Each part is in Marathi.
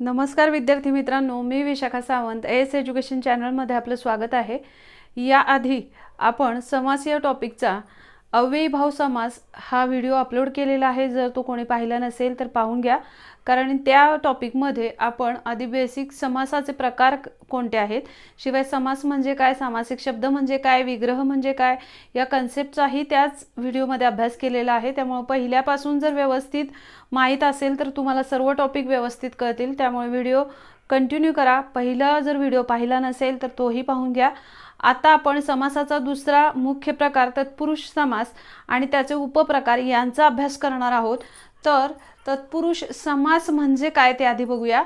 नमस्कार विद्यार्थी मित्रांनो, मी विशाखा सावंत एस एज्युकेशन चॅनलमध्ये आपलं स्वागत आहे। याआधी आपण समास या टॉपिकचा अव्ययीभाव समास हा व्हिडिओ अपलोड केलेला आहे। जर तो कोणी पाहिला नसेल तर पाहून घ्या, कारण त्या टॉपिकमध्ये आपण आधी बेसिक समासाचे प्रकार कोणते आहेत, शिवाय समास म्हणजे काय, सामासिक शब्द म्हणजे काय, विग्रह म्हणजे काय या कन्सेप्टचाही त्याच व्हिडिओमध्ये अभ्यास केलेला आहे। त्यामुळे पहिल्यापासून जर व्यवस्थित माहित असेल तर तुम्हाला सर्व टॉपिक व्यवस्थित कळतील। त्यामुळे व्हिडिओ कंटिन्यू करा। पहिला जर व्हिडिओ पाहिला नसेल तर तोही पाहून घ्या। आता आपण समासाचा दुसरा मुख्य प्रकार तत्पुरुष समास आणि त्याचे उपप्रकार यांचा अभ्यास करणार आहोत। तर तत्पुरुष समास म्हणजे काय ते आधी बघूया।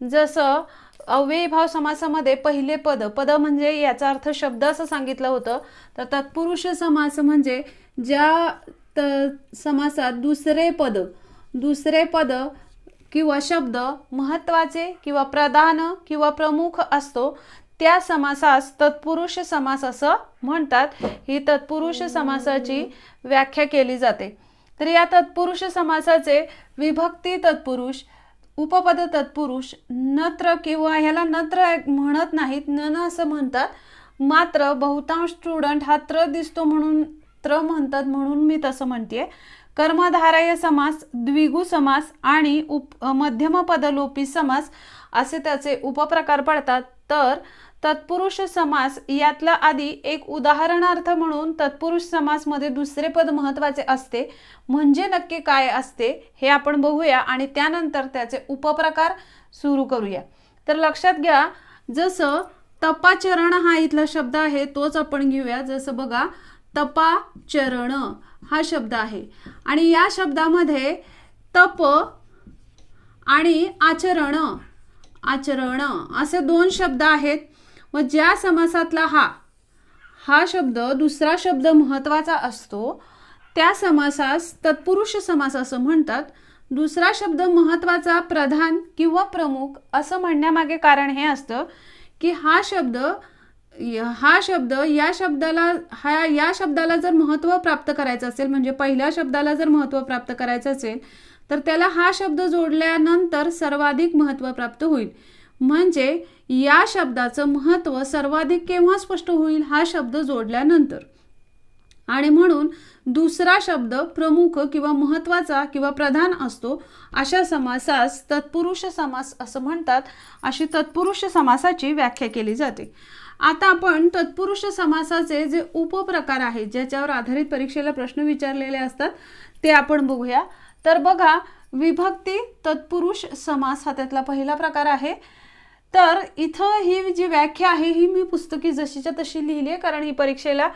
जसं अव्ययीभाव समासामध्ये पहिले पद म्हणजे याचा अर्थ शब्द असं सांगितलं होतं। तर तत्पुरुष समास म्हणजे ज्या समासात दुसरे पद किंवा शब्द महत्त्वाचे किंवा प्रधान किंवा प्रमुख असतो त्या समासास तत्पुरुष समास असं म्हणतात। ही तत्पुरुष समासाची व्याख्या केली जाते। तर या तत्पुरुष समासाचे विभक्ती तत्पुरुष, उपपद तत्पुरुष, नत्र किंवा ह्याला नत्र म्हणत नाहीत, न असं म्हणतात, मात्र बहुतांश स्टुडंट हा त्र दिसतो म्हणून त्र म्हणतात, म्हणून मी तसं म्हणते। कर्मधारय समास, द्विगु समास आणि मध्यम पदलोपी समास असे त्याचे उपप्रकार पडतात। तर तत्पुरुष समास यातला आधी एक उदाहरणार्थ म्हणून तत्पुरुष समास मध्ये दुसरे पद महत्त्वाचे असते म्हणजे नक्की काय असते हे आपण बघूया आणि त्यानंतर त्याचे उपप्रकार सुरू करूया। तर लक्षात घ्या, जसं तपाचरण हा इथला शब्द आहे तोच आपण घेऊया। जसं बघा, तपाचरण हा शब्द आहे आणि या शब्दामध्ये तप आणि आचरण असे दोन शब्द आहेत। व ज्या समासातला हा शब्द दुसरा शब्द महत्त्वाचा असतो त्या समासास तत्पुरुष समास असं म्हणतात। दुसरा शब्द महत्त्वाचा, प्रधान किंवा प्रमुख असं म्हणण्यामागे कारण हे असतं की या शब्दाला जर महत्त्व प्राप्त करायचं असेल, म्हणजे पहिल्या शब्दाला जर महत्त्व प्राप्त करायचं असेल तर त्याला हा शब्द जोडल्यानंतर सर्वाधिक महत्त्व प्राप्त होईल। म्हणजे या शब्दाचं महत्त्व सर्वाधिक केव्हा स्पष्ट होईल, हा शब्द जोडल्यानंतर। आणि म्हणून दुसरा शब्द प्रमुख किंवा महत्त्वाचा किंवा प्रधान असतो अशा समासास तत्पुरुष समास असं म्हणतात। अशी तत्पुरुष समासाची व्याख्या केली जाते। आता आपण तत्पुरुष समासाचे जे उपप्रकार आहेत ज्याच्यावर आधारित परीक्षेला प्रश्न विचारलेले असतात ते आपण बघूया। तर बघा, विभक्ती तत्पुरुष समास हा त्यातला पहिला प्रकार आहे। तर इथं ही जी व्याख्या आहे ही मी पुस्तकी जशीच्या तशी लिहिली आहे, कारण ही परीक्षेला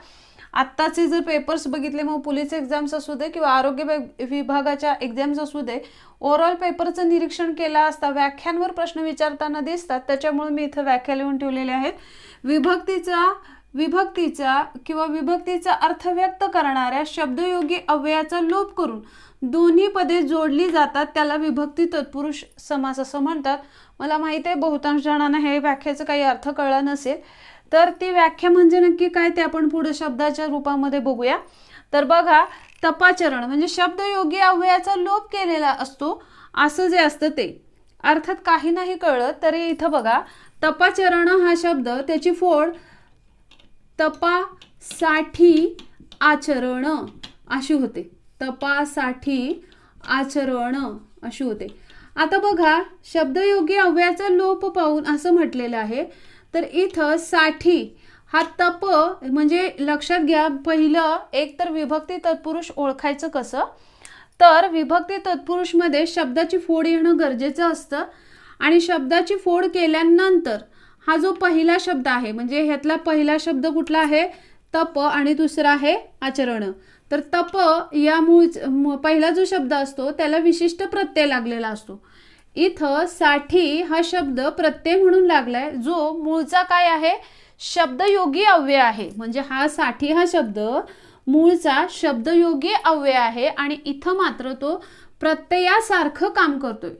आत्ताचे जर पेपर्स बघितले, मग पोलीस एक्झाम्स असू दे किंवा आरोग्य विभागाच्या एक्झाम्स असू दे, ओव्हरऑल पेपरचं निरीक्षण केलं असता व्याख्यांवर प्रश्न विचारताना दिसतात, त्याच्यामुळे मी इथं व्याख्या लिहून ठेवलेल्या आहेत। विभक्तीचा अर्थ व्यक्त करणाऱ्या शब्दयोगी अव्ययाचा लोप करून दोन्ही पदे जोडली जातात त्याला विभक्ती तत्पुरुष समास असं म्हणतात। मला माहिती आहे बहुतांश जणांना हे व्याख्याचं काही अर्थ कळला नसेल, तर ती व्याख्या म्हणजे नक्की काय ते आपण पुढे शब्दाच्या रूपामध्ये बघूया। तर बघा, तपाचरण म्हणजे शब्दयोगी अव्ययाचा लोप केलेला असतो असं जे असतं ते। अर्थात काही नाही कळलं तरी इथं बघा, तपाचरण हा शब्द त्याची फोड तपासाठी आचरण अशी होते, तपासाठी आचरण अशी होते। आता बघा, शब्दयोगी अव्ययाचा लोप पाहून असं म्हटलेलं आहे। तर इथं साठी हा तप म्हणजे लक्षात घ्या, पहिलं एक तर विभक्ती तत्पुरुष ओळखायचं कसं, तर विभक्ती तत्पुरुष मध्ये शब्दाची फोड येणं गरजेचं असतं आणि शब्दाची फोड केल्यानंतर हा जो पहिला शब्द आहे, म्हणजे ह्यातला पहिला शब्द कुठला आहे, तप, आणि दुसरा आहे आचरण। तर तप या पहिला जो शब्द असतो त्याला विशिष्ट प्रत्यय लागलेला असतो। इथं साठी हा शब्द प्रत्यय म्हणून लागलाय जो मूळचा काय आहे, शब्दयोगी अव्यय आहे। म्हणजे हा साठी हा शब्द मूळचा शब्दयोगी अव्यय आहे आणि इथं मात्र तो प्रत्ययासारखं काम करतोय।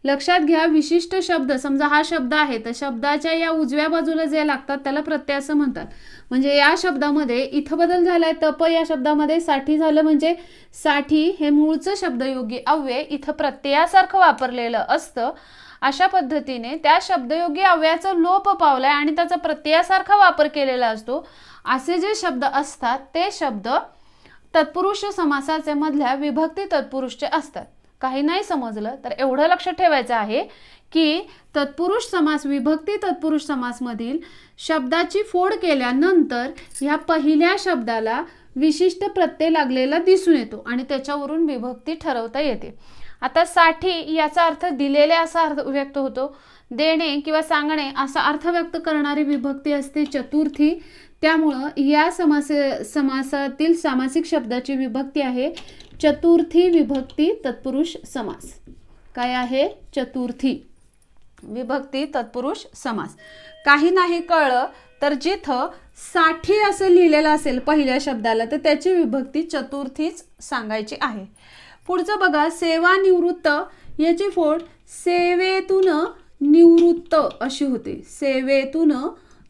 लक्षात घ्या, विशिष्ट शब्द, समजा हा शब्द आहे तर शब्दाच्या या उजव्या बाजूला जे लागतात त्याला प्रत्यय असं म्हणतात। म्हणजे या शब्दामध्ये इथं बदल झालाय, तप या शब्दामध्ये साठी झालं, म्हणजे साठी हे मूळचं शब्दयोगी अव्यय इथं प्रत्ययासारखं वापरलेलं असतं अशा पद्धतीने त्या शब्दयोगी अव्ययाचा लोप पावलाय आणि त्याचा प्रत्ययासारखा वापर केलेला असतो असे जे शब्द असतात ते शब्द तत्पुरुष समासाचे मधल्या विभक्ती तत्पुरुषचे असतात। काही नाही समजलं तर एवढं लक्षात ठेवायचं आहे की तत्पुरुष समास विभक्ती तत्पुरुष समास मधील शब्दाची फोड केल्यानंतर ह्या पहिल्या शब्दाला विशिष्ट प्रत्यय लागलेला दिसून येतो आणि त्याच्यावरून विभक्ती ठरवता येते। आता साठी याचा अर्थ दिलेले असा अर्थ व्यक्त होतो, देणे किंवा सांगणे असा अर्थ व्यक्त करणारी विभक्ती असते चतुर्थी। त्यामुळं या समासातील सामासिक शब्दाची विभक्ती आहे चतुर्थी विभक्ती तत्पुरुष समास। काय आहे? चतुर्थी विभक्ती तत्पुरुष समास। काही नाही कळलं तर जिथं साठी असं लिहिलेलं असेल पहिल्या शब्दाला तर त्याची विभक्ती चतुर्थीच सांगायची आहे। पुढचं बघा, सेवानिवृत्त याची फोड सेवेतून निवृत्त अशी होते, सेवेतून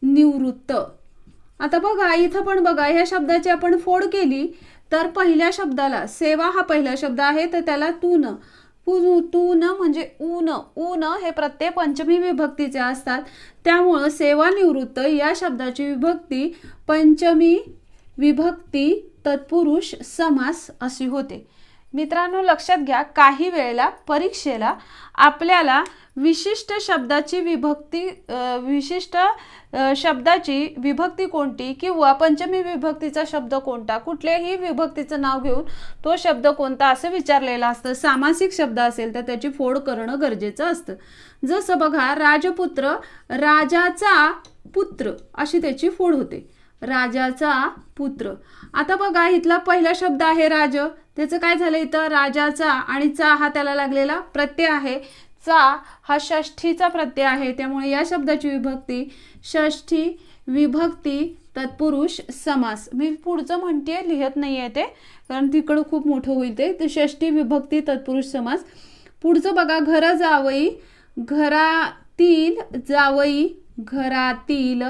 निवृत्त। आता बघा इथं पण बघा ह्या शब्दाची आपण फोड केली तर पहिल्या शब्दाला सेवा हा पहिला शब्द आहे तर त्याला तून तून म्हणजे ऊन, ऊन हे प्रत्यय पंचमी विभक्तीचे असतात। त्यामुळं सेवानिवृत्त या शब्दाची विभक्ती पंचमी विभक्ती तत्पुरुष समास अशी होते। मित्रांनो लक्षात घ्या, काही वेळेला परीक्षेला आपल्याला विशिष्ट शब्दाची विभक्ती कोणती किंवा पंचमी विभक्तीचा शब्द कोणता, कुठल्याही विभक्तीचं नाव घेऊन तो शब्द कोणता असं विचारलेलं असतं। सामासिक शब्द असेल तर त्याची फोड करणं गरजेचं असतं। जसं बघा राजपुत्र, राजाचा पुत्र अशी त्याची फोड होते, राजाचा पुत्र। आता बघा इथला पहिला शब्द आहे राज, त्याचं काय झालं इथं राजाचा आणि चा हा त्याला लागलेला प्रत्यय आहे, चा हा षष्ठीचा प्रत्यय आहे त्यामुळे या शब्दाची विभक्ती षष्ठी विभक्ती तत्पुरुष समास। मी पुढचं म्हणते लिहित नाहीये ते कारण तिकडं खूप मोठं होईल ते षष्ठी विभक्ती तत्पुरुष समास। पुढचं बघा घर जावई, घरातील जावई, घरातील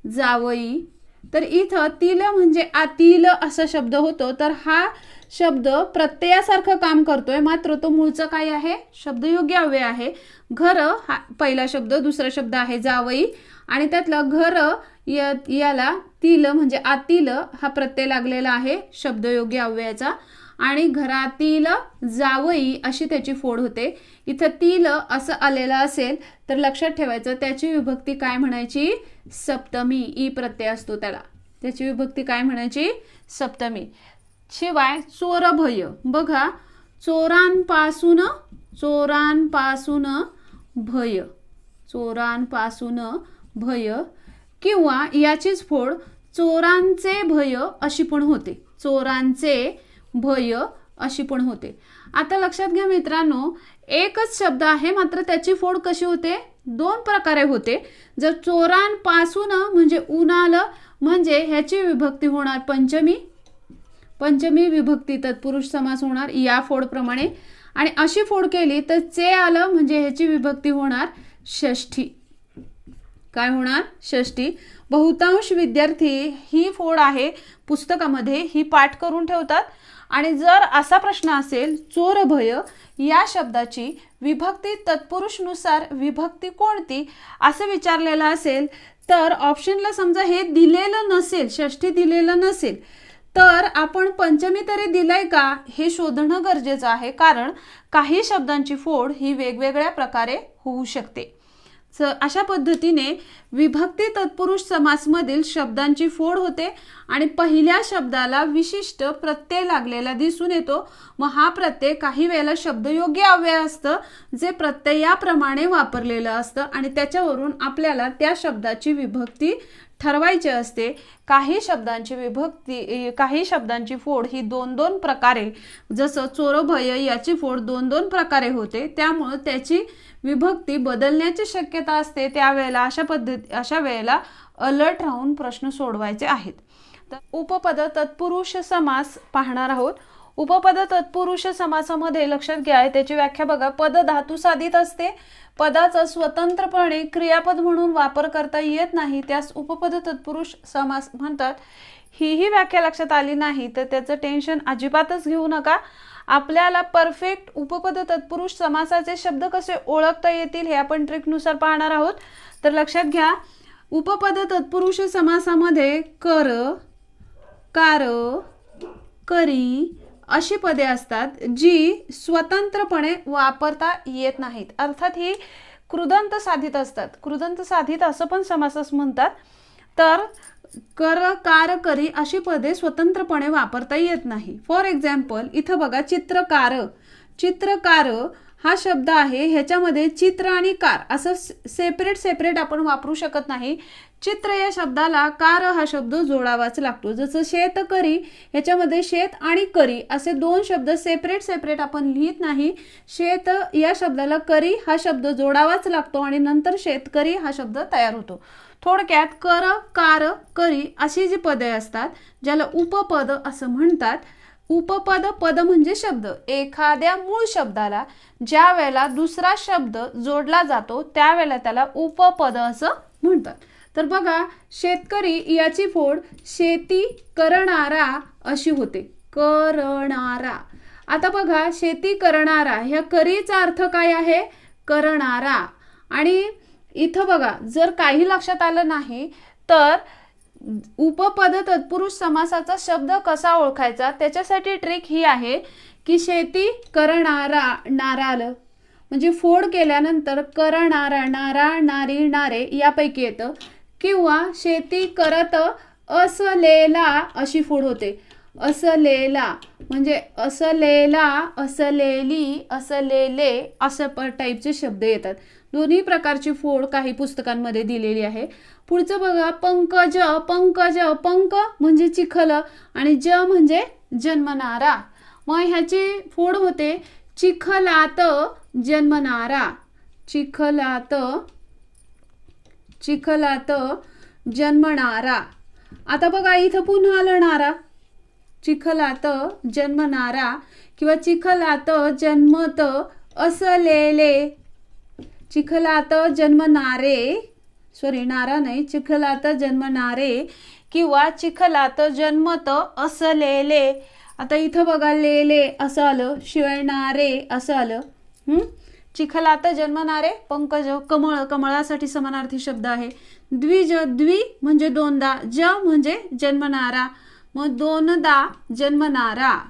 जावई। तर इथं तिल म्हणजे आतील असा शब्द होतो तर हा शब्द प्रत्ययासारखं काम करतोय मात्र तो मूळचा काय आहे? शब्दयोगी अव्यय आहे। घर हा पहिला शब्द, दुसरा शब्द आहे जावई आणि त्यातला घर याला तिल म्हणजे आतील हा प्रत्यय लागलेला आहे शब्दयोगी अव्ययाचा आणि घरातील जावई अशी त्याची फोड होते। इथं तिल असं आलेलं असेल तर लक्षात ठेवायचं त्याची विभक्ती काय म्हणायची? सप्तमी, ई प्रत्यय असतो त्याला, त्याची विभक्ती काय म्हणायची? सप्तमी। शिवाय चोरभय, बघा चोरांपासून भय, चोरांपासून भय किंवा याचीच फोड चोरांचे भय अशी पण होते, चोरांचे भय अशी पण होते। आता लक्षात घ्या मित्रांनो, एकच शब्द आहे मात्र त्याची फोड कशी होते? दोन प्रकारे होते। जर चोरांपासून म्हणजे उन्हाल म्हणजे ह्याची विभक्ती होणार पंचमी, पंचमी विभक्ती तत्पुरुष समास होणार या फोड प्रमाणे आणि अशी फोड केली तर चे आलं म्हणजे ह्याची विभक्ती होणार षष्ठी। काय होणार? षष्ठी। बहुतांश विद्यार्थी ही फोड आहे पुस्तकामध्ये ही पाठ करून ठेवतात आणि जर असा प्रश्न असेल चोरभय या शब्दाची विभक्ती तत्पुरुषनुसार विभक्ती कोणती असं विचारलेलं असेल तर ऑप्शनला समजा हे दिलेलं नसेल, षष्ठी दिलेलं नसेल तर आपण पंचमी तरी दिलाय का हे शोधणं गरजेचं आहे कारण काही शब्दांची फोड ही वेगवेगळ्या प्रकारे होऊ शकते। अशा पद्धतीने विभक्ती तत्पुरुष समासमधील शब्दांची फोड होते आणि पहिल्या शब्दाला विशिष्ट प्रत्यय लागलेला दिसून येतो। मग हा प्रत्यय काही वेळेला शब्दयोगी अव्यय असतं जे प्रत्ययाप्रमाणे वापरलेलं असतं आणि त्याच्यावरून आपल्याला त्या शब्दाची विभक्ती ठरवायची असते। काही शब्दांची फोड ही दोन दोन प्रकारे, जसं चोरभय याची फोड दोन दोन प्रकारे होते त्यामुळे त्याची विभक्ती बदलण्याची शक्यता असते। त्यावेळेला अशा वेळेला अलर्ट राहून प्रश्न सोडवायचे आहेत। तर उपपद तत्पुरुष समास पाहणार आहोत। उपपद तत्पुरुष समासामध्ये लक्षात घ्या त्याची व्याख्या बघा, पद धातू साधित असते, पदाचा स्वतंत्रपणे क्रियापद म्हणून वापर करता येत नाही त्यास उपपद तत्पुरुष समास म्हणतात। ही व्याख्या लक्षात आली नाही तर त्याचं टेन्शन अजिबातच घेऊ नका. आपल्याला परफेक्ट उपपद तत्पुरुष समासाचे शब्द कसे ओळखता येतील हे आपण ट्रिकनुसार पाहणार आहोत. तर लक्षात घ्या, उपपद तत्पुरुष समासामध्ये कर, कार, करी अशी पदे असतात जी स्वतंत्रपणे वापरता येत नाहीत. अर्थात ही कृदंत साधित असतात. कृदंत साधित असं पण समास म्हणतात. तर कर, कार, करी अशी पदे स्वतंत्रपणे वापरता येत नाही. फॉर एक्झाम्पल इथं बघा, चित्रकार. चित्रकार हा शब्द आहे, ह्याच्यामध्ये चित्र आणि कार असं सेपरेट आपण वापरू शकत नाही. चित्र या शब्दाला कार हा शब्द जोडावाच लागतो. जसं शेतकरी ह्याच्यामध्ये शेत आणि करी असे दोन शब्द सेपरेट आपण लिहित नाही. शेत या शब्दाला करी हा शब्द जोडावाच लागतो आणि नंतर शेतकरी हा शब्द तयार होतो. थोडक्यात कर, कार, करी अशी जी पदे असतात ज्याला उपपद असं म्हणतात. उपपद, पद म्हणजे शब्द. एखाद्या मूळ शब्दाला ज्या वेळेला दुसरा शब्द जोडला जातो त्यावेळेला त्याला उपपद असं म्हणतात. तर बघा, शेतकरी याची फोड शेती करणारा अशी होते. करणारा. आता बघा, शेती करणारा ह्या करीचा अर्थ काय आहे? करणारा. आणि इथं बघा, जर काही लक्षात आलं नाही तर उपपद तत्पुरुष समासाचा शब्द कसा ओळखायचा त्याच्यासाठी ट्रिक ही आहे की शेती करणारा, नारा आलं म्हणजे फोड केल्यानंतर करणारा, नारा, नारी, नारे यापैकी येतं. किंवा शेती करत असलेला अशी फोड होते. असलेला म्हणजे असलेला, असलेली, असलेले असं टाईपचे शब्द येतात. दोन्ही प्रकारची फोड काही पुस्तकांमध्ये दिलेली आहे. पुढचं बघा, पंकज. पंकज, पंक म्हणजे चिखल आणि ज म्हणजे जन्मणारा. मग ह्याची फोड होते चिखलात जन्मणारा. चिखलात, चिखलात जन्मणारा. आता बघा, इथं पुन्हा आलं नारा. चिखलात जन्मणारा किंवा चिखलात जन्मत असलेले. चिखलात जन्मणारे, नारा नाही, चिखलात जन्मणारे किंवा चिखलात जन्मत असलेले. आता इथं बघा, लेले असं आलं, शिवाय नारे असं आलं. चिखलात जन्मणारे. पंकज, कमळ, कमळासाठी समानार्थी शब्द आहे. द्विज, द्वि म्हणजे दोनदा, ज म्हणजे जन्मणारा, मग दोनदा जन्मणारा.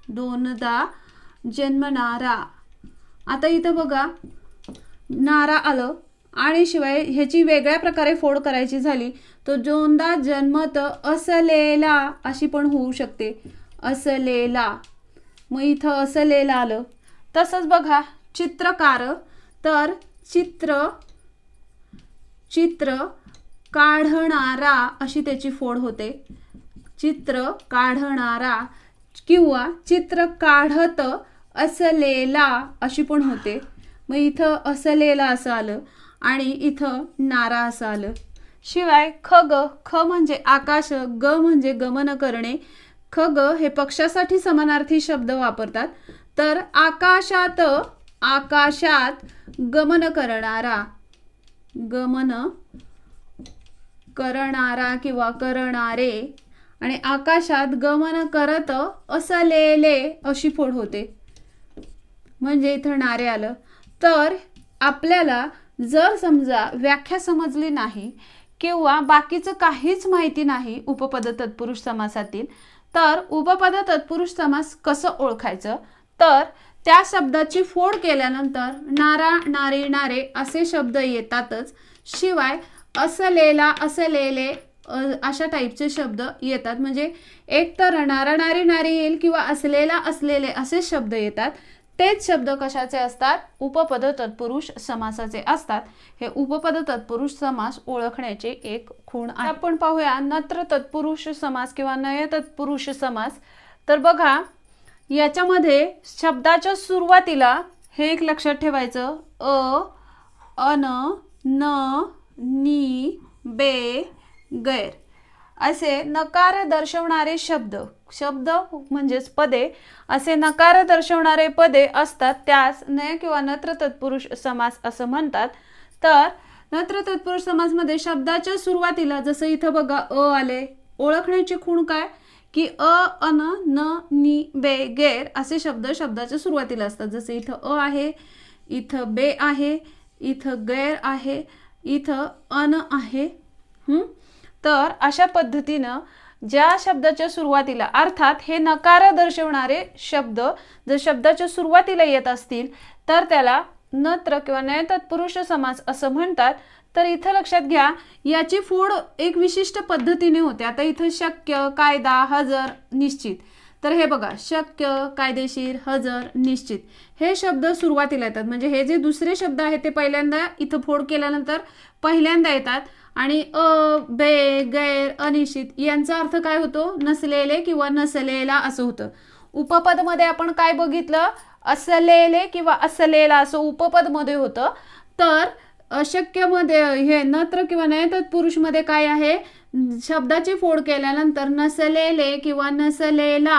दोनदा जन्मणारा. आता इथं बघा, नारा आलं आणि शिवाय ह्याची वेगळ्या प्रकारे फोड करायची झाली तर दोनदा जन्मत असलेला अशी पण होऊ शकते. असलेला. मग इथं असलेला आलं. तसंच बघा, चित्रकार. तर चित्र, चित्र काढणारा अशी त्याची फोड होते. चित्र काढणारा किंवा चित्र काढत असलेला अशी पण होते. मग इथं असलेला असं आलं आणि इथं नारा असं आलं. शिवाय खग. ख म्हणजे आकाश, ग म्हणजे गमन करणे. खग हे पक्षासाठी समानार्थी शब्द वापरतात. तर आकाशात, आकाशात गमन करणारा. गमन करणारा किंवा करणारे आणि आकाशात गमन करत असलेले अशी फोड होते. म्हणजे इथं नारे आलं. तर आपल्याला जर समजा व्याख्या समजली नाही किंवा बाकीचं काहीच माहिती नाही उपपद तत्पुरुष समासातील, तर उपपद तत्पुरुष समास कसं ओळखायचं? तर त्या शब्दाची फोड केल्यानंतर नारा, नारी, नारे असे शब्द येतातच. शिवाय असलेला, असलेले अशा टाईपचे शब्द येतात. म्हणजे एक तर नारा, नारी, नारी येईल किंवा असलेला, असलेले असे शब्द येतात. तेच शब्द कशाचे असतात? उपपद तत्पुरुष समासाचे असतात. हे उपपद तत्पुरुष समास ओळखण्याचे एक खूण आहे. आपण पाहूया नत्र तत्पुरुष समास किंवा नय तत्पुरुष समास. तर बघा, याच्यामध्ये शब्दाच्या सुरुवातीला हे एक लक्षात ठेवायचं, अ, अन, न, नी, बे, गैर असे नकार दर्शवणारे शब्द, शब्द म्हणजेच पदे, असे नकार दर्शवणारे पदे असतात. त्यास नय किंवा नत्र तत्पुरुष समास असं म्हणतात. तर नत्र तत्पुरुष समासमध्ये शब्दाच्या सुरुवातीला जसं इथं बघा अ आले, ओळखण्याची खूण काय की अन न नी बे गैर असे शब्द शब्दाच्या सुरुवातीला असतात. जसे इथं आहे, इथं बे आहे, इथं गैर आहे, इथं अन आहे. तर अशा पद्धतीनं ज्या शब्दाच्या सुरुवातीला अर्थात हे नकार दर्शवणारे शब्द जर शब्दाच्या सुरुवातीला येत असतील तर त्याला नत्र किंवा नय तत्पुरुष समास असं म्हणतात. तर इथं लक्षात घ्या याची फोड एक विशिष्ट पद्धतीने होते. आता इथं शक्य, कायदा, हजर, निश्चित. तर हे बघा शक्य, कायदेशीर, हजर, निश्चित हे शब्द सुरुवातीला येतात. म्हणजे हे जे दुसरे शब्द आहेत ते पहिल्यांदा इथं फोड केल्यानंतर पहिल्यांदा येतात. आणि बे, गैर, अनिश्चित यांचा अर्थ काय होतो नसलेले किंवा नसलेला असं होतं. उपपद मध्ये आपण काय बघितलं असलेले किंवा असलेला असं उपपद मध्ये होतं. तर अशक्य मध्ये हे नत्र किंवा नय तत्पुरुष मध्ये काय आहे शब्दाची फोड केल्यानंतर नसलेले किंवा नसलेला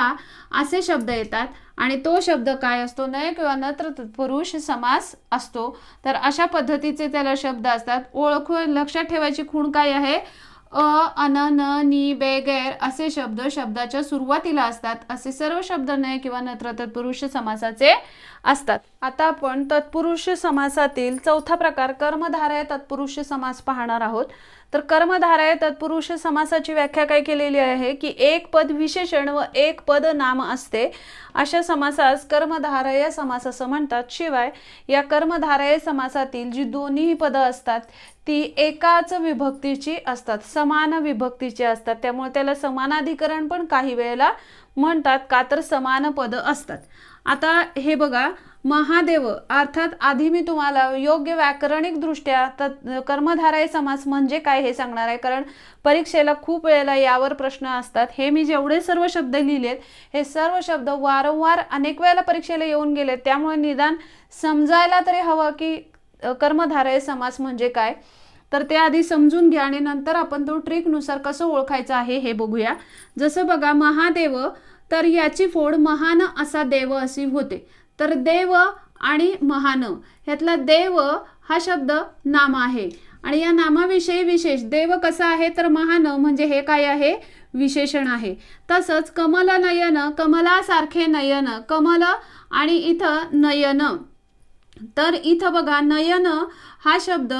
असे शब्द येतात आणि तो शब्द काय असतो नय किंवा नत्र तत्पुरुष समास असतो. तर अशा पद्धतीचे त्याला शब्द असतात. ओळखून लक्षात ठेवायची खूण काय आहे अन न नी बे गैर असे शब्द शब्दाच्या सुरुवातीला असतात. असे सर्व शब्द नय किंवा नत्र तत्पुरुष समासाचे असतात. आता आपण तत्पुरुष समासातील चौथा प्रकार कर्मधारय तत्पुरुष समास पाहणार आहोत. तर कर्मधारय तत्पुरुष समासाची व्याख्या काय केलेली आहे की एक पद विशेषण व एक पद नाम असते अशा समासास कर्मधारय समास असं म्हणतात. शिवाय या कर्मधारय समासातील जी दोन्ही पदं असतात ती एकाच विभक्तीची असतात, समान विभक्तीची असतात. त्यामुळे त्याला समानाधिकरण पण काही वेळेला म्हणतात का तर समान पद असतात. आता हे बघा महादेव अर्थात आधी मी तुम्हाला योग्य व्याकरणिक दृष्ट्या कर्मधारय समास म्हणजे काय हे सांगणार आहे. कारण परीक्षेला खूप वेळेला यावर प्रश्न असतात. हे मी जेवढे सर्व शब्द लिहिलेत हे सर्व शब्द वारंवार अनेक वेळेला परीक्षेला येऊन गेलेत. त्यामुळे निदान समजायला तरी हवं की कर्मधारय समास म्हणजे काय. तर ते आधी समजून घ्या आणि नंतर आपण तो ट्रिकनुसार कसं ओळखायचं आहे हे बघूया. जसं बघा महादेव तर याची फोड महान असा देव अशी होते. तर देव आणि महान ह्यातला देव हा शब्द नाम आहे आणि या नामाविषयी विशेष देव कसा आहे तर महान म्हणजे हे काय आहे विशेषण आहे. तसंच कमल नयन कमलासारखे नयन कमल आणि इथं नयन. तर इथं बघा नयन हा शब्द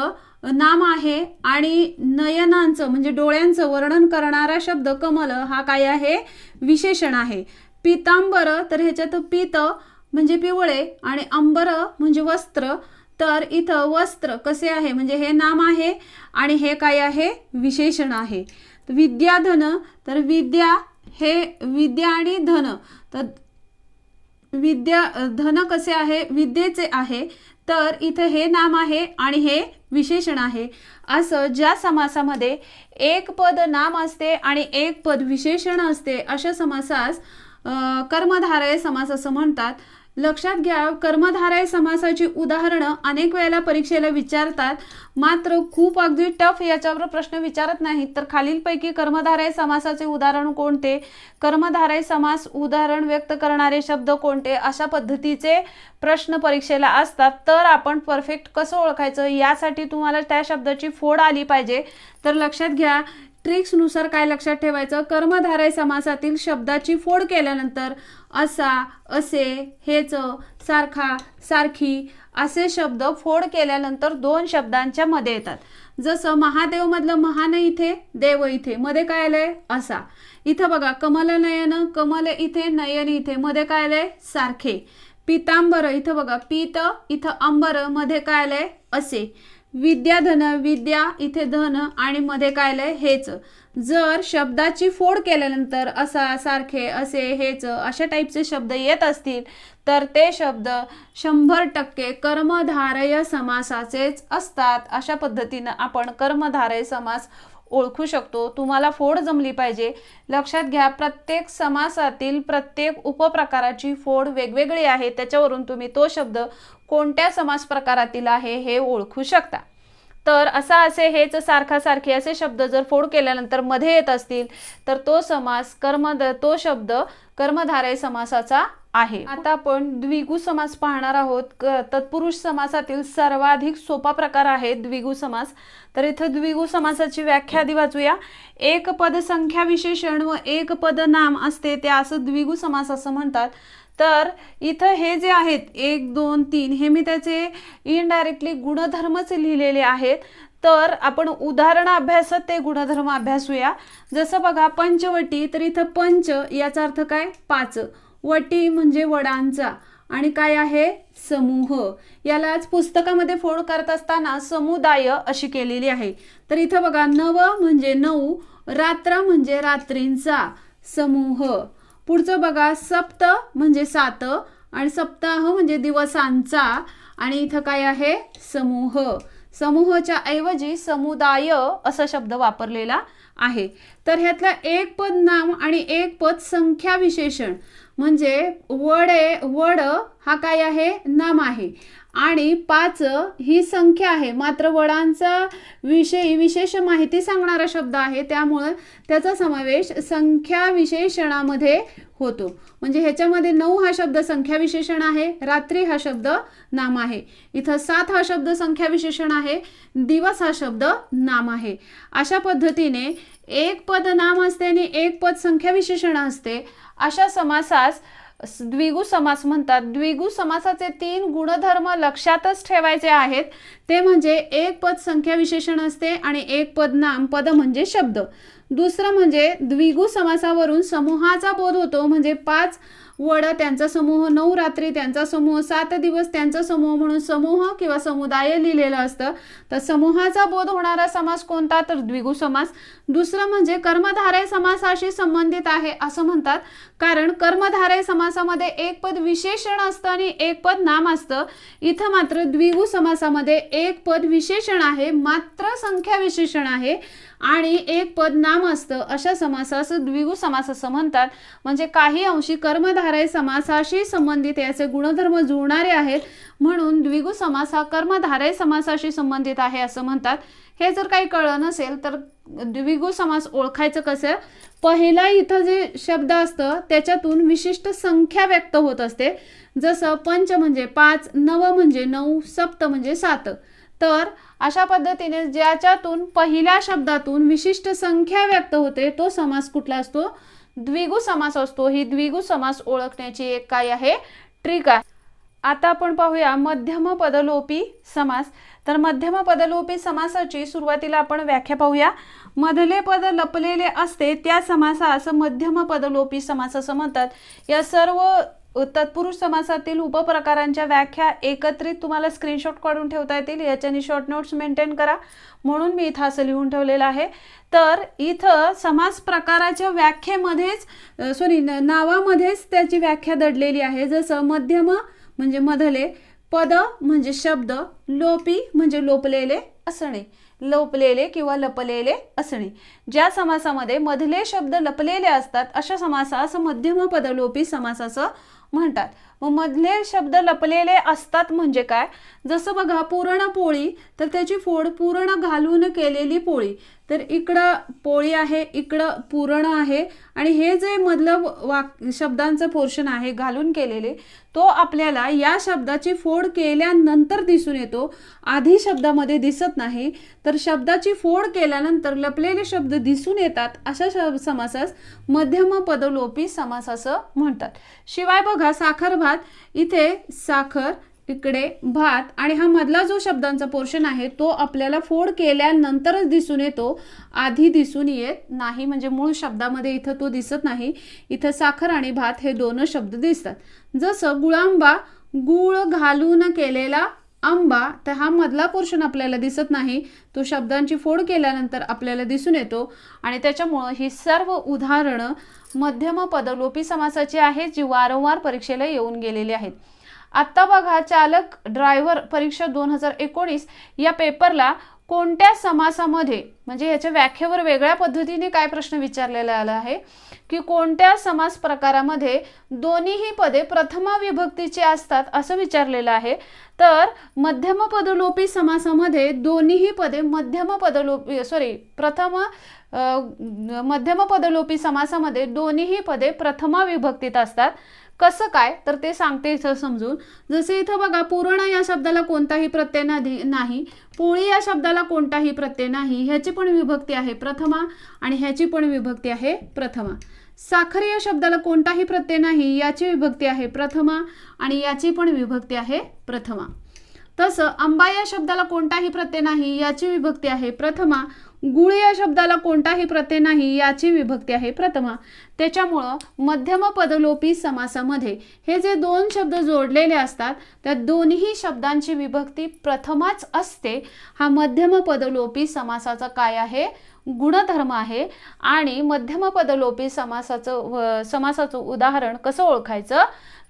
नाम आहे आणि नयनांचं म्हणजे डोळ्यांचं वर्णन करणारा शब्द कमल हा काय आहे विशेषण आहे. पीतांबर तर ह्याच्यात पीत म्हणजे पिवळे आणि अंबर म्हणजे वस्त्र. तर इथं वस्त्र कसे आहे म्हणजे हे नाम आहे आणि हे काय आहे विशेषण आहे. विद्याधन तर विद्या हे विद्या आणि धन तर विद्या धन कसे आहे विद्येचे आहे. तर इथं हे नाम आहे आणि हे विशेषण आहे. असं ज्या समासामध्ये एक पद नाम असते आणि एक पद विशेषण असते अशा समासास कर्मधारय समास असं म्हणतात. लक्षात घ्या कर्मधारय समासाची उदाहरणं अनेक वेळेला परीक्षेला विचारतात. मात्र खूप अगदी टफ याच्यावर प्रश्न विचारत नाहीत. तर खालीलपैकी कर्मधारय समासाचे उदाहरण कोणते कर्मधारय समास उदाहरण व्यक्त करणारे शब्द कोणते अशा पद्धतीचे प्रश्न परीक्षेला असतात. तर आपण परफेक्ट कसं ओळखायचं यासाठी तुम्हाला त्या शब्दाची फोड आली पाहिजे. तर लक्षात घ्या ट्रिक्सनुसार काय लक्षात ठेवायचं कर्मधारय समासातील शब्दाची फोड केल्यानंतर असा असे हेच सारखा सारखी असे शब्द फोड केल्यानंतर दोन शब्दांच्या मध्ये येतात. जसं महादेव मधलं महान इथे देव इथे मध्ये काय आलंय असा. इथं बघा कमल नयन कमल इथे नयन इथे मध्ये काय आलंय सारखे. पीतांबर इथं बघा पीत इथं अंबर मध्ये काय आलंय असे. विद्याधन विद्या इथे धन आणि मध्ये काय आलंय हेच. जर शब्दाची फोड केल्यानंतर असा सारखे असे हेच अशा टाईपचे शब्द येत असतील तर ते शब्द 100% कर्मधारय समासाचेच असतात. अशा पद्धतीनं आपण कर्मधारय समास ओळखू शकतो. तुम्हाला फोड जमली पाहिजे. लक्षात घ्या प्रत्येक समासातील प्रत्येक उपप्रकाराची फोड वेगवेगळी आहे. त्याच्यावरून तुम्ही तो शब्द कोणत्या समास प्रकारातील आहे हे ओळखू शकता. तर असा असे हेच सारखा सारखे असे शब्द जर फोड केल्यानंतर मध्ये येत असतील तर तो समास तो शब्द कर्मधारय समासाचा आहे। आता आपण द्विगु समास पाहणार आहोत। तत्पुरुष समासातील सर्वाधिक सोपा प्रकार आहे द्विगु समास। तर इथे द्विगु समासाची व्याख्या आधी वाचूया। एक पद संख्या विशेषण व एक पद नाम असते त्यास द्विगु समास असं म्हणतात। तर इथं हे जे आहेत 1 2 3 हे मी त्याचे इनडायरेक्टली गुणधर्मच लिहिलेले आहेत। तर आपण उदाहरण अभ्यासात ते गुणधर्म अभ्यासूया। जसं बघा पंचवटी, तर इथं पंच याचा अर्थ काय 5, वटी म्हणजे वडांचा आणि काय आहे समूह। यालाच पुस्तकामध्ये फोड करत असताना समुदाय अशी केलेली आहे। तर इथं बघा नव म्हणजे 9, रात्र म्हणजे रात्रींचा समूह। पुढचं बघा सप्त म्हणजे 7 आणि सप्ताह म्हणजे दिवसांचा आणि इथं काय आहे समूह। समूहाच्या ऐवजी समुदाय असा शब्द वापरलेला आहे। तर ह्यातला एक पद नाम आणि एक पद संख्या विशेषण म्हणजे वड हा काय आहे नाम आहे आणि 5 ही संख्या आहे, मात्र वडांचा विषयी विशेष माहिती सांगणारा शब्द आहे, त्यामुळे त्याचा समावेश संख्या विशेषणामध्ये होतो। म्हणजे ह्याच्यामध्ये 9 हा शब्द संख्या विशेषण आहे, रात्री हा शब्द नाम आहे, इथं 7 हा शब्द संख्या विशेषण आहे, दिवस हा शब्द नाम आहे। अशा पद्धतीने एक पद नाम असते आणि एक पद संख्या विशेषण असते, अशा समासास द्विगु समास म्हणतात। द्विगु समासाचे 3 गुणधर्म लक्षातच ठेवायचे आहेत, ते म्हणजे एक पद संख्या विशेषण असते आणि एक पद नाम, पद म्हणजे शब्द। दुसरं म्हणजे द्विगु समासावरून समूहाचा बोध होतो, म्हणजे 5 वड त्यांचा समूह, 9 रात्री त्यांचा समूह, 7 दिवस त्यांचा समूह म्हणून समूह किंवा समुदाय लिहिलेलं असतं। तर समूहाचा बोध होणारा समास कोणता, तर द्विगु समास। दुसरं म्हणजे कर्मधारय समासाशी संबंधित आहे असं म्हणतात, कारण कर्मधारय समासामध्ये एक पद विशेषण असतं आणि एक पद नाम असतं। इथं मात्र द्विगु समासामध्ये एक पद विशेषण आहे, मात्र संख्या विशेषण आहे आणि एक पद नाम असतं। अशा समासास द्विगु समास असं म्हणतात। म्हणजे काही अंशी कर्मधारय समासाशी संबंधित याचे गुणधर्म जुळणारे आहेत, म्हणून द्विगु समास हा कर्मधारय समासाशी संबंधित आहे असं म्हणतात। हे जर काही कळलं नसेल तर द्विगु समास ओळखायचं कसं, पहिला इथं जे शब्द असतं त्याच्यातून विशिष्ट संख्या व्यक्त होत असते। जसं पंच म्हणजे 5, नव म्हणजे 9, सप्त म्हणजे 7। तर अशा पद्धतीने ज्याच्यातून पहिल्या शब्दातून विशिष्ट संख्या व्यक्त होते तो समास कुठला असतो, द्विगु समास असतो। ही द्विगु समास ओळखण्याची एक काय आहे ट्रिक आहे। आता आपण पाहूया मध्यम पदलोपी समास। तर मध्यम पदलोपी समासाची सुरुवातीला आपण व्याख्या पाहूया। मधले पद लपलेले असते त्या समासास मध्यम पदलोपी समास असं म्हणतात। या सर्व तत्पुरुष समासातील उपप्रकारांच्या व्याख्या एकत्रित तुम्हाला स्क्रीनशॉट काढून ठेवता येतील, याच्याने शॉर्ट नोट्स मेंटेन करा, म्हणून मी इथं असं लिहून ठेवलेलं आहे। तर इथं समास प्रकाराच्या व्याख्येमध्येच नावामध्येच त्याची व्याख्या दडलेली आहे। जसं मध्यम म्हणजे मधले, पद म्हणजे शब्द, लोपी म्हणजे लोपलेले असणे, लोपलेले किंवा लपलेले असणे। ज्या समासामध्ये मधले शब्द लपलेले असतात अशा समासास मध्यम पदलोपी समास असं म्हणतात। मग मधले शब्द लपलेले असतात म्हणजे काय, जसं बघा पुरणपोळी, तर त्याची फोड पूर्ण घालून केलेली पोळी। तर इकडं पोळी आहे, इकडं पुरण आहे आणि हे जे मधलं शब्दांचं पोर्शन आहे घालून केलेले, तो आपल्याला या शब्दाची फोड केल्यानंतर दिसून येतो, आधी शब्दामध्ये दिसत नाही। तर शब्दाची फोड केल्यानंतर लपलेले शब्द दिसून येतात, अशा समासास मध्यम पदलोपी समास असं म्हणतात। शिवाय बघा साखर भात, इथे साखर, इकडे भात आणि हा मधला जो शब्दांचा पोर्शन आहे तो आपल्याला फोड केल्यानंतरच दिसून येतो, आधी दिसून येत नाही। म्हणजे मूळ शब्दामध्ये इथं तो दिसत नाही, इथं साखर आणि भात हे दोन शब्द दिसतात। जसं गुळांबा, गुळ घालून केलेला आंबा, तर हा मधला पोर्शन आपल्याला दिसत नाही, तो शब्दांची फोड केल्यानंतर आपल्याला दिसून येतो आणि त्याच्यामुळे ही सर्व उदाहरणं मध्यम पदलोपी समासाची आहेत, जी वारंवार परीक्षेला येऊन गेलेली आहेत। आता बघा चालक ड्रायव्हर परीक्षा 2019 या पेपरला कोणत्या समासामध्ये, म्हणजे ह्याच्या व्याख्येवर वेगळ्या पद्धतीने काय प्रश्न विचारलेला आला आहे की कोणत्या समास प्रकारामध्ये दोन्हीही पदे प्रथमा विभक्तीची असतात असं विचारलेलं आहे. तर मध्यमपदलोपी समासामध्ये दोन्हीही पदे मध्यमपदलोपी समासामध्ये दोन्हीही पदे प्रथमा विभक्तीत असतात. कसं काय तर ते सांगते इथं समजून. जसे इथं बघा, पूर्ण या शब्दाला कोणताही प्रत्यय नाही, पोळी या शब्दाला कोणताही प्रत्यय नाही, ह्याची पण विभक्ती आहे प्रथमा आणि ह्याची पण विभक्ती आहे प्रथमा. साखर या शब्दाला कोणताही प्रत्यय नाही, याची विभक्ती आहे प्रथमा आणि याची पण विभक्ती आहे प्रथमा. तसं आंबा या शब्दाला कोणताही प्रत्यय नाही, याची विभक्ती आहे प्रथमा. गुळ या शब्दाला कोणताही प्रत्यय नाही, याची विभक्ती आहे प्रथमा. त्याच्यामुळं मध्यमपदलोपी समासामध्ये हे जे दोन शब्द जोडलेले असतात त्या दोन्ही शब्दांची विभक्ती प्रथमाच असते. हा मध्यमपदलोपी समासाचा काय आहे, गुणधर्म आहे. आणि मध्यमपदलोपी समासाचं उदाहरण कसं ओळखायचं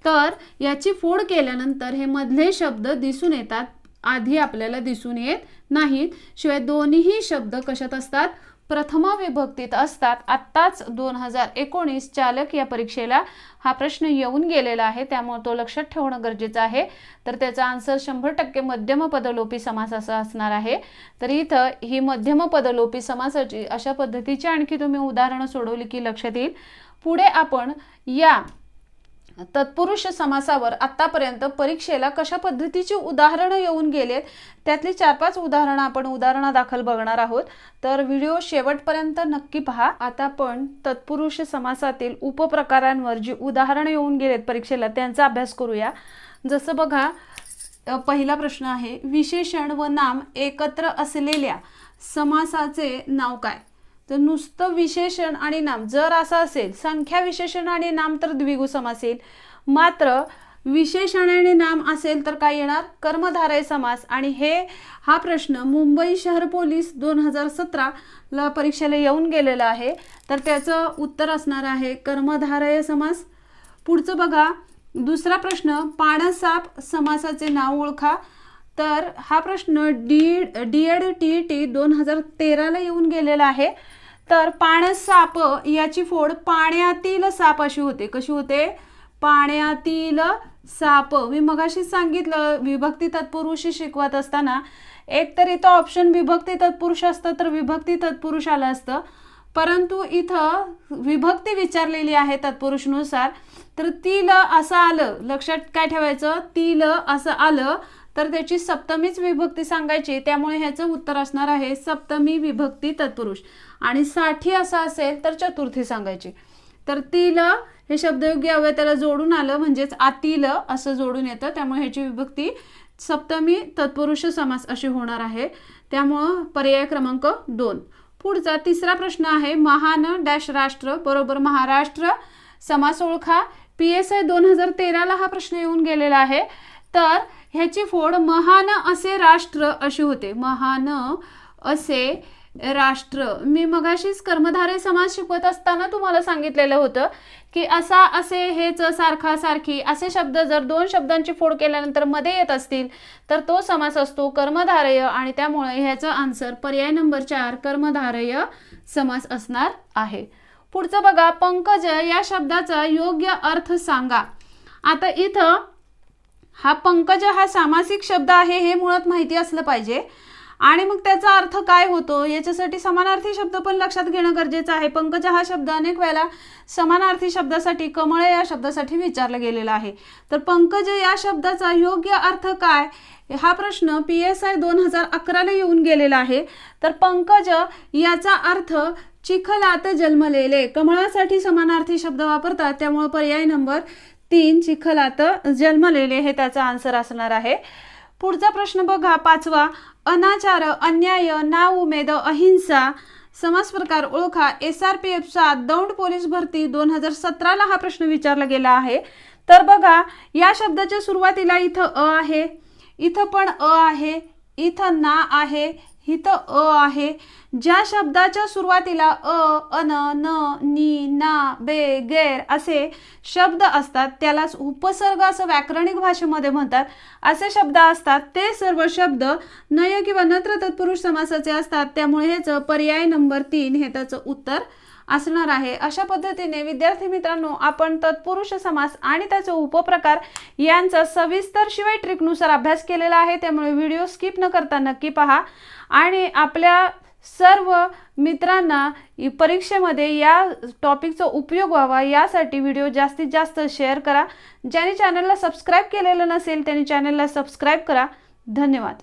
तर याची फोड केल्यानंतर हे मधले शब्द दिसून येतात, आधी आपल्याला दिसून येत नाहीत. शिवाय दोन्हीही शब्द कशात असतात, प्रथमा विभक्तीत असतात. आत्ताच 2019 चालक या परीक्षेला हा प्रश्न येऊन गेलेला आहे, त्यामुळे तो लक्षात ठेवणं गरजेचं आहे. तर त्याचा आन्सर 100% मध्यमपदलोपी समास असा असणार आहे. तर इथं ही मध्यमपदलोपी समासाची अशा पद्धतीची आणखी तुम्ही उदाहरणं सोडवली की लक्षात येईल. पुढे आपण या तत्पुरुष समासावर आतापर्यंत परीक्षेला कशा पद्धतीची उदाहरणं येऊन गेलेत त्यातली 4-5 उदाहरणं आपण उदाहरणादाखल बघणार आहोत. तर व्हिडिओ शेवटपर्यंत नक्की पहा. आता आपण तत्पुरुष समासातील उपप्रकारांवर जी उदाहरणं येऊन गेलेत परीक्षेला त्यांचा अभ्यास करूया. जसं बघा, पहिला प्रश्न आहे, विशेषण व नाम एकत्र असलेल्या समासाचे नाव काय. तर नुसतं विशेषण आणि नाम जर असं असेल, संख्या विशेषण आणि नाम तर द्विगु समास येईल. मात्र विशेषण आणि नाम असेल तर काय येणार, कर्मधारय समास. आणि हा प्रश्न मुंबई शहर पोलीस 2017 ला परीक्षेला येऊन गेलेला आहे. तर त्याचं उत्तर असणार आहे कर्मधारय समास. पुढचं बघा, दुसरा प्रश्न, पाणसाप समासाचे नाव ओळखा. तर हा प्रश्न DED-TET 2013 ला येऊन गेलेला आहे. तर पाणसाप याची फोड पाण्यातील साप अशी होते. कशी होते, पाण्यातील साप. मी मगाशी सांगितलं विभक्ती तत्पुरुष शिकवत असताना एक तर इथं ऑप्शन विभक्ती तत्पुरुष असतं तर विभक्ती तत्पुरुष आलं असतं, परंतु इथं विभक्ती विचारलेली आहे तत्पुरुषनुसार. तर तील असं आलं, लक्षात काय ठेवायचं, तील असं आलं तर त्याची सप्तमीच विभक्ती सांगायची. त्यामुळे ह्याचं उत्तर असणार आहे सप्तमी विभक्ती तत्पुरुष. आणि साठी असं असेल तर चतुर्थी सांगायची. तर तील हे शब्दयोगी अव्यय त्याला जोडून आलं, म्हणजेच आतील असं जोडून येतं, त्यामुळे ह्याची विभक्ती सप्तमी तत्पुरुष समास अशी होणार आहे. त्यामुळं पर्याय क्रमांक 2. पुढचा तिसरा प्रश्न आहे, महान डॅश राष्ट्र बरोबर महाराष्ट्र समास ओळखा. PSI 2013 हा प्रश्न येऊन गेलेला आहे. तर ह्याची फोड महान असे राष्ट्र अशी होते. महान असे राष्ट्र. मी मगाशीच कर्मधारय समास शिकवत असताना तुम्हाला सांगितलेलं होतं की असा, असे, हेच, सारखा, सारखी असे शब्द जर दोन शब्दांची फोड केल्यानंतर मध्ये येत असतील तर तो समास असतो कर्मधारय. आणि त्यामुळे ह्याचा आन्सर पर्याय नंबर 4 कर्मधारय समास असणार आहे. पुढचं बघा, पंकज या शब्दाचा योग्य अर्थ सांगा. आता इथं हा पंकज हा सामासिक शब्द आहे हे मुळात माहिती असलं पाहिजे. आणि मग त्याचा अर्थ काय होतो याच्यासाठी समानार्थी शब्द पण लक्षात घेणं गरजेचं आहे. पंकज हा शब्द अनेक वेळेला समानार्थी शब्दासाठी, कमळे या शब्दासाठी विचारला गेलेला आहे. तर पंकज या शब्दाचा योग्य अर्थ काय, हा प्रश्न PSI 2011 ला येऊन गेलेला आहे. तर पंकज याचा अर्थ चिखलात जन्मलेले. कमळासाठी समानार्थी शब्द वापरतात, त्यामुळे पर्याय नंबर 3 चिखलात जन्मलेले हे त्याचा आन्सर असणार आहे. पुढचा प्रश्न बघा, 5वा, अनाचार, अन्याय, नाउमेद, अहिंसा समास प्रकार ओळखा. SRPF 7 दौंड पोलीस भरती 2017 ला हा प्रश्न विचारला गेला आहे. तर बघा, या शब्दाच्या सुरुवातीला इथं अ आहे, इथं पण अ आहे, इथं ना आहे, इथं अ आहे. ज्या शब्दाच्या सुरुवातीला अन, न, नी, ना, बे, गैर असे शब्द असतात त्यालाच उपसर्ग असं व्याकरणिक भाषेमध्ये म्हणतात. असे शब्द असतात ते सर्व शब्द नय किंवा नत्र तत्पुरुष समासाचे असतात. त्यामुळे हेच पर्याय नंबर 3 हे त्याचं उत्तर असणार आहे. अशा पद्धतीने विद्यार्थी मित्रांनो आपण तत्पुरुष समास आणि त्याचे उपप्रकार यांचा सविस्तर शिवाय ट्रिकनुसार अभ्यास केलेला आहे. त्यामुळे व्हिडिओ स्किप न करता नक्की पहा आणि आपल्या सर्व मित्रांना परीक्षेमध्ये या टॉपिकचा उपयोग व्हावा यासाठी व्हिडिओ जास्तीत जास्त शेअर करा. ज्यांनी चॅनलला सबस्क्राईब केलेलं नसेल त्यांनी चॅनलला सबस्क्राईब करा. धन्यवाद.